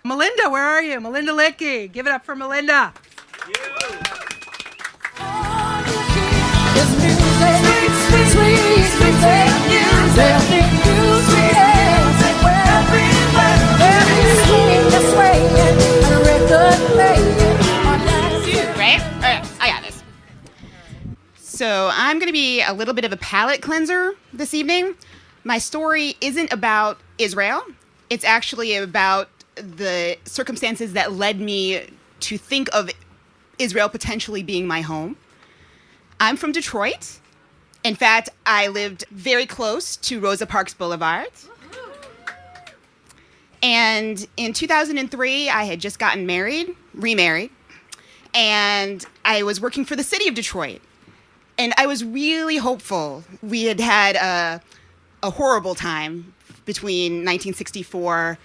Melinda, where are you? Melinda Littky. Give it up for Melinda. Right? I got this. So I'm going to be a little bit of a palate cleanser this evening. My story isn't about Israel. It's actually about the circumstances that led me to think of Israel potentially being my home. I'm from Detroit. In fact, I lived very close to Rosa Parks Boulevard. And in 2003, I had just gotten remarried, and I was working for the city of Detroit. And I was really hopeful. We had had a horrible time between 1964.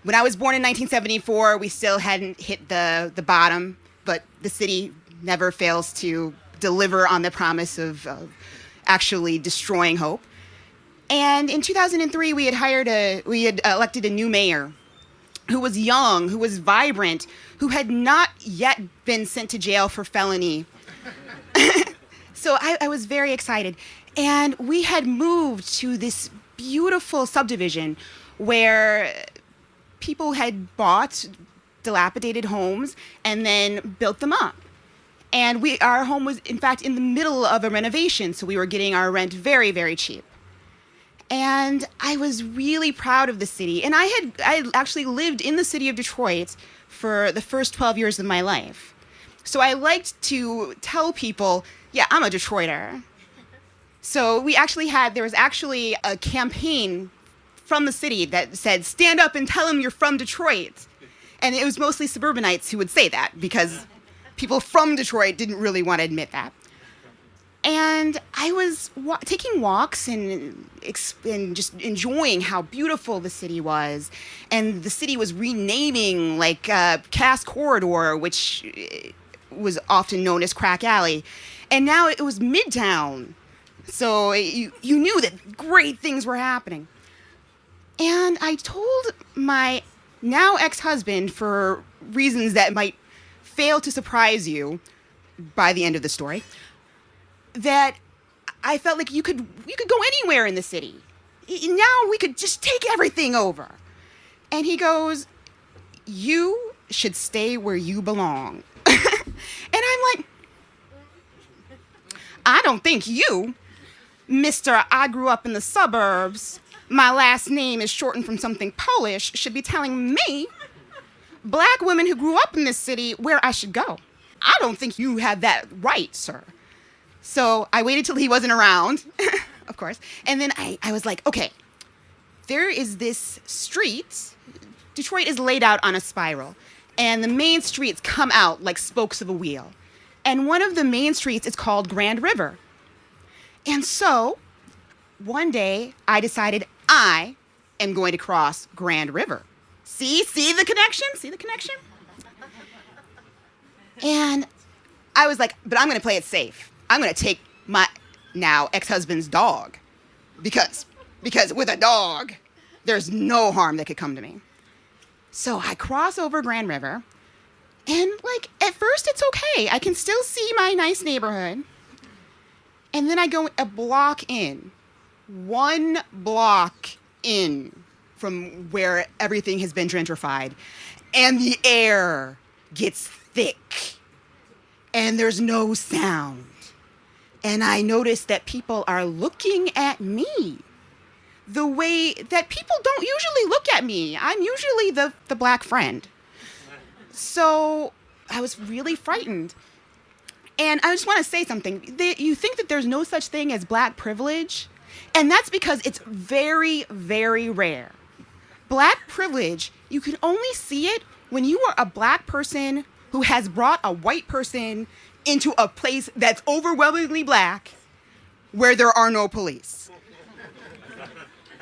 When I was born in 1974, we still hadn't hit the bottom, but the city never fails to deliver on the promise of actually destroying hope. And in 2003, we had elected a new mayor who was young, who was vibrant, who had not yet been sent to jail for felony. So I was very excited. And we had moved to this beautiful subdivision where people had bought dilapidated homes and then built them up. And our home was, in fact, in the middle of a renovation, so we were getting our rent very, very cheap. And I was really proud of the city. And I actually lived in the city of Detroit for the first 12 years of my life. So I liked to tell people, yeah, I'm a Detroiter. So there was actually a campaign from the city that said, stand up and tell them you're from Detroit. And it was mostly suburbanites who would say that because people from Detroit didn't really want to admit that. And I was taking walks and just enjoying how beautiful the city was. And the city was renaming like Cass Corridor, which was often known as Crack Alley. And now it was Midtown. So you knew that great things were happening. And I told my now ex-husband, for reasons that might fail to surprise you by the end of the story, that I felt like you could go anywhere in the city. Now we could just take everything over. And he goes, you should stay where you belong. And I'm like, I don't think you, Mr. I grew up in the suburbs, my last name is shortened from something Polish, should be telling me, black women who grew up in this city, where I should go. I don't think you have that right, sir. So I waited till he wasn't around, of course. And then I was like, okay, there is this street. Detroit is laid out on a spiral. And the main streets come out like spokes of a wheel. And one of the main streets is called Grand River. And so one day I decided I am going to cross Grand River. See the connection? See the connection? And I was like, but I'm going to play it safe. I'm going to take my now ex-husband's dog because with a dog, there's no harm that could come to me. So I cross over Grand River, and like at first it's okay. I can still see my nice neighborhood. And then I go one block in from where everything has been gentrified, and the air gets thick, and there's no sound. And I notice that people are looking at me the way that people don't usually look at me. I'm usually the black friend. So I was really frightened. And I just want to say something. You think that there's no such thing as black privilege? And that's because it's very, very rare. Black privilege, you can only see it when you are a black person who has brought a white person into a place that's overwhelmingly black where there are no police.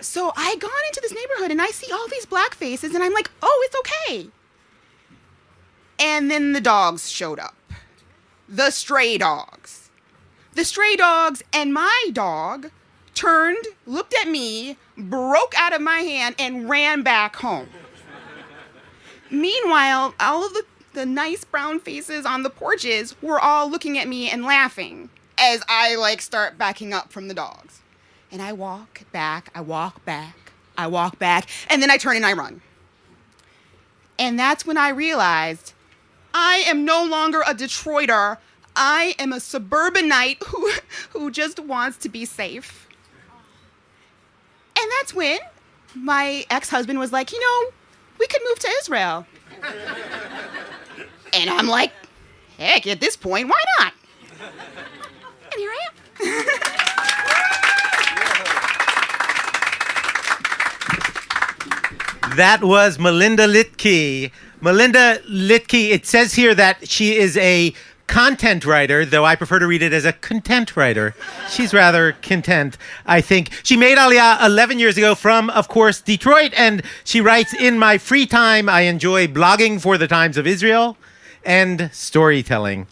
So I gone into this neighborhood and I see all these black faces and I'm like, oh, it's okay. And then the dogs showed up. The stray dogs. The stray dogs and my dog turned, looked at me, broke out of my hand, and ran back home. Meanwhile, all of the nice brown faces on the porches were all looking at me and laughing as I start backing up from the dogs. And I walk back, I walk back, I walk back, and then I turn and I run. And that's when I realized I am no longer a Detroiter. I am a suburbanite who just wants to be safe. And that's when my ex-husband was like, we could move to Israel. And I'm like, heck, at this point, why not? And here I am. That was Melinda Littky. Melinda Littky, it says here that she is a content writer, though I prefer to read it as a content writer. She's rather content, I think. She made Aliyah 11 years ago from, of course, Detroit, and she writes, in my free time, I enjoy blogging for the Times of Israel and storytelling.